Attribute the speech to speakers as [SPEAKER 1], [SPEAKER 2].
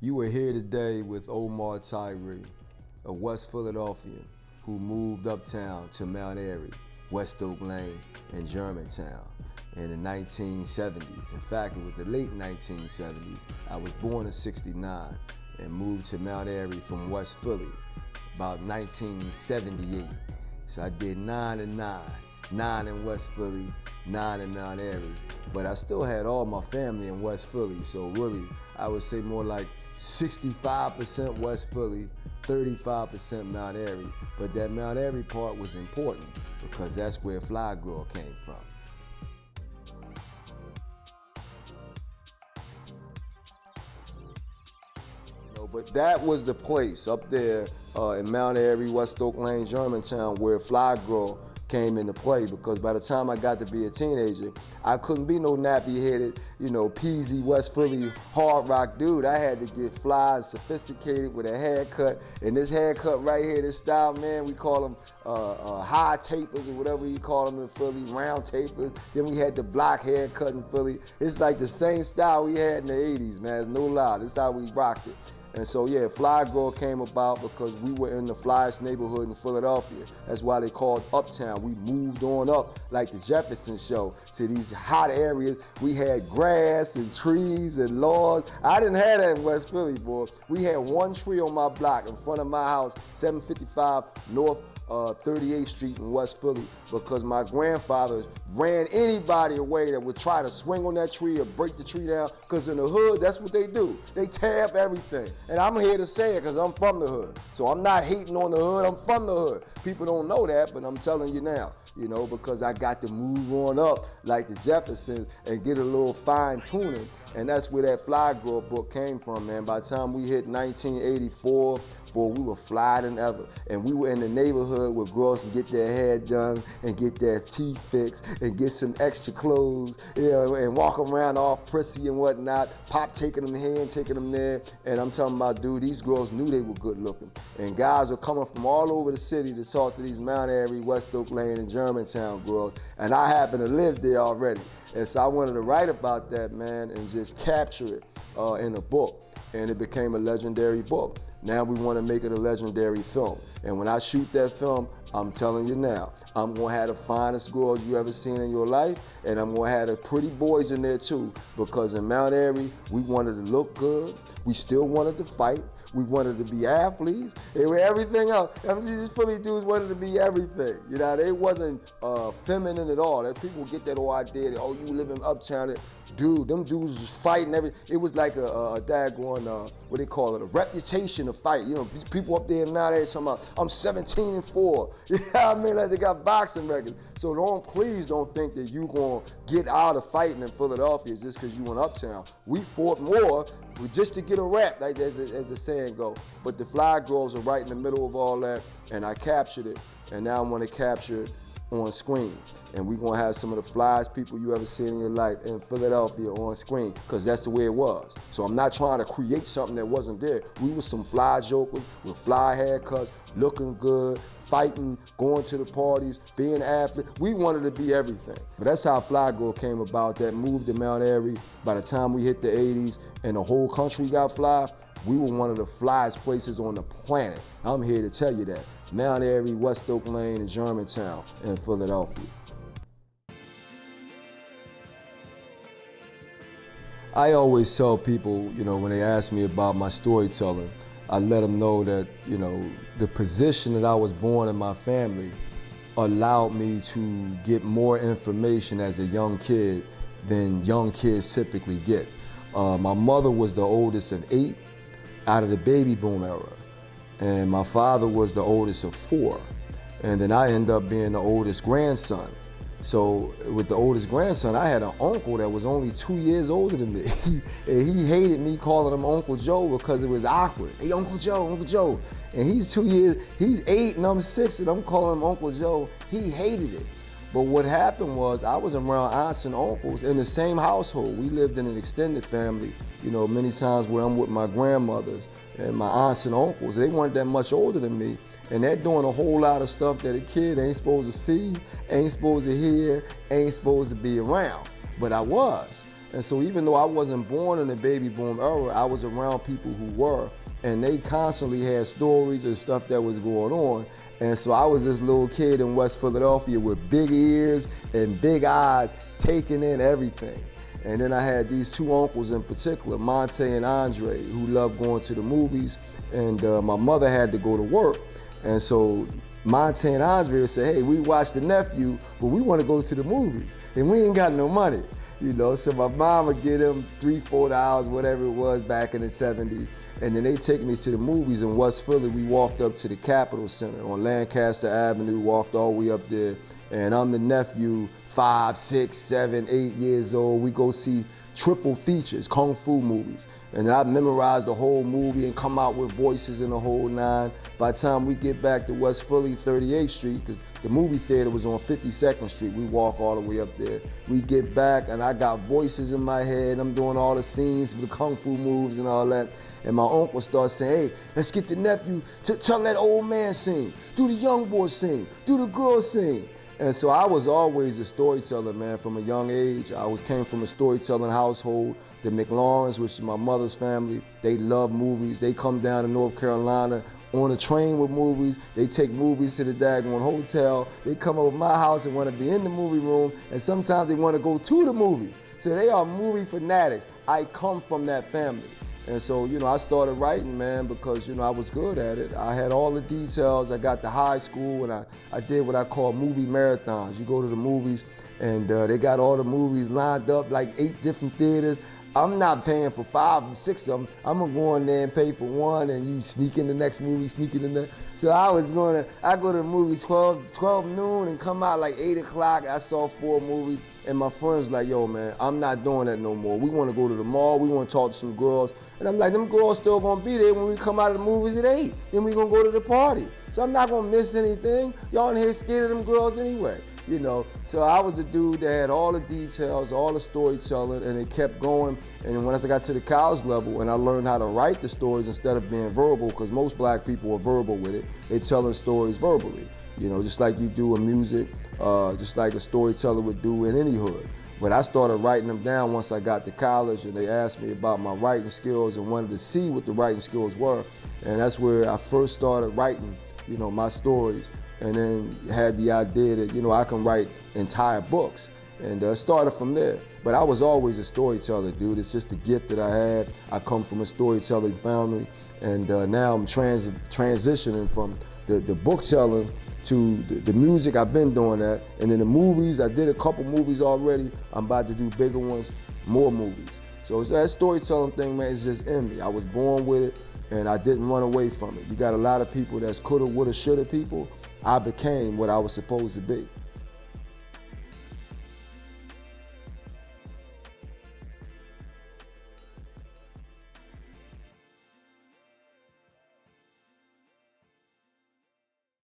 [SPEAKER 1] You are here today with Omar Tyree, a West Philadelphian who moved uptown to Mount Airy, West Oak Lane, and Germantown in the 1970s. In fact, it was the late 1970s. I was born in '69 and moved to Mount Airy from West Philly about 1978. So I did 9 and 9. 9 in West Philly, 9 in Mount Airy. But I still had all my family in West Philly, so really, I would say more like 65% West Philly, 35% Mount Airy. But that Mount Airy part was important because that's where Fly Girl came from. But that was the place up there in Mount Airy, West Oak Lane, Germantown, where Fly Girl came into play, because by the time I got to be a teenager, I couldn't be no nappy-headed, peasy West Philly hard rock dude. I had to get fly and sophisticated with a haircut. And this haircut right here, this style, man, we call them high tapers or whatever you call them in Philly, round tapers. Then we had the block haircut in Philly. It's like the same style we had in the 80s, man. It's no lie. This is how we rocked it. And so, yeah, Fly Girl came about because we were in the flyest neighborhood in Philadelphia. That's why they called Uptown. We moved on up like the Jefferson Show to these hot areas. We had grass and trees and lawns. I didn't have that in West Philly, boy. We had one tree on my block in front of my house, 755 North 38th Street in West Philly, because my grandfather ran anybody away that would try to swing on that tree or break the tree down, because in the hood, that's what they do. They tear up everything. And I'm here to say it because I'm from the hood. So I'm not hating on the hood, I'm from the hood. People don't know that, but I'm telling you now, because I got to move on up like the Jeffersons and get a little fine tuning. And that's where that Fly Girl book came from, man. By the time we hit 1984, boy, we were flyer than ever. And we were in the neighborhood where girls can get their hair done and get their teeth fixed and get some extra clothes, and walk around all prissy and whatnot, Pop taking them here and taking them there. And I'm talking about, dude, these girls knew they were good looking. And guys were coming from all over the city to talk to these Mount Airy, West Oak Lane, and Germantown girls. And I happen to live there already. And so I wanted to write about that, man, and just capture it in a book. And it became a legendary book. Now we want to make it a legendary film. And when I shoot that film, I'm telling you now, I'm going to have the finest girls you ever seen in your life, and I'm going to have the pretty boys in there too, because in Mount Airy, we wanted to look good, we still wanted to fight, we wanted to be athletes, and everything else. I mean, these Philly dudes wanted to be everything. They wasn't feminine at all. That people get that whole idea that, oh, you live in Uptown. Dude, them dudes was fighting everything. It was like a daggone, what they call it, a reputation of fight. People up there now, they talking about, I'm 17-4. You know what I mean? Like they got boxing records. So please don't think that you gonna get out of fighting in Philadelphia just because you in Uptown. We fought more just to get a rap, like as the saying go. But the Fly Girls are right in the middle of all that, and I captured it, and now I want to capture it on screen. And we're gonna have some of the flyest people you ever seen in your life in Philadelphia on screen, because that's the way it was. So I'm not trying to create something that wasn't there. We were some fly jokers with fly haircuts, looking good, fighting, going to the parties, being athletes. We wanted to be everything. But that's how Fly Girl came about, that moved to Mount Airy. By the time we hit the 80s and the whole country got fly, we were one of the flyest places on the planet. I'm here to tell you that. Mount Airy, West Oak Lane, and Germantown in Philadelphia. I always tell people, when they ask me about my storytelling, I let them know that, the position that I was born in my family allowed me to get more information as a young kid than young kids typically get. My mother was the oldest of 8 out of the baby boom era. And my father was the oldest of 4. And then I ended up being the oldest grandson. So with the oldest grandson, I had an uncle that was only 2 years older than me. And he hated me calling him Uncle Joe because it was awkward. Hey, Uncle Joe, Uncle Joe. And he's 8 and I'm 6 and I'm calling him Uncle Joe. He hated it. But what happened was I was around aunts and uncles in the same household. We lived in an extended family, many times where I'm with my grandmothers and my aunts and uncles. They weren't that much older than me. And they're doing a whole lot of stuff that a kid ain't supposed to see, ain't supposed to hear, ain't supposed to be around. But I was. And so even though I wasn't born in the baby boom era, I was around people who were, and they constantly had stories and stuff that was going on. And so I was this little kid in West Philadelphia with big ears and big eyes, taking in everything. And then I had these two uncles in particular, Monte and Andre, who loved going to the movies, and my mother had to go to work. And so Monte and Andre would say, hey, we watched The Nephew, but we want to go to the movies, and we ain't got no money. You know, so my mom would get them $3, $4, whatever it was back in the 70s. And then they take me to the movies in West Philly. We walked up to the Capitol Center on Lancaster Avenue, walked all the way up there. And I'm the nephew, 5, 6, 7, 8 years old. We go see triple features, Kung Fu movies. And I memorized the whole movie and come out with voices in the whole nine. By the time we get back to West Philly, 38th Street, because the movie theater was on 52nd Street, we walk all the way up there. We get back and I got voices in my head. I'm doing all the scenes with the Kung Fu moves and all that. And my uncle starts saying, hey, let's get the nephew to tell that old man sing, do the young boy sing, do the girl sing. And so I was always a storyteller, man, from a young age. I came from a storytelling household. The McLaurens, which is my mother's family, they love movies. They come down to North Carolina on a train with movies. They take movies to the daggone hotel. They come over to my house and want to be in the movie room, and sometimes they want to go to the movies. So they are movie fanatics. I come from that family. And so, you know, I started writing, man, because, you know, I was good at it. I had all the details. I got to high school and I did what I call movie marathons. You go to the movies and they got all the movies lined up, like 8 different theaters. I'm not paying for 5 or 6 of them. I'm gonna go in there and pay for one, and you sneak in the next movie, sneak in the next. So I go to the movie 12 noon and come out like 8 o'clock. I saw 4 movies, and my friends like, yo, man, I'm not doing that no more. We wanna go to the mall, we wanna talk to some girls. And I'm like, them girls still gonna be there when we come out of the movies at 8. Then we gonna go to the party. So I'm not gonna miss anything. Y'all in here scared of them girls anyway. You know, so I was the dude that had all the details, all the storytelling, and it kept going. And once I got to the college level and I learned how to write the stories instead of being verbal, because most black people are verbal with it, they're telling stories verbally, you know, just like you do in music, just like a storyteller would do in any hood. But I started writing them down once I got to college, and they asked me about my writing skills and wanted to see what the writing skills were. And that's where I first started writing, you know, my stories. And then had the idea that, you know, I can write entire books, and started from there. But I was always a storyteller, dude. It's just a gift that I had. I come from a storytelling family, and now I'm transitioning from the book telling to the music. I've been doing that, and then the movies, I did a couple movies already. I'm about to do bigger ones, more movies. So that storytelling thing, man, is just in me. I was born with it, and I didn't run away from it. You got a lot of people that's coulda, woulda, shoulda people. I became what I was supposed to be.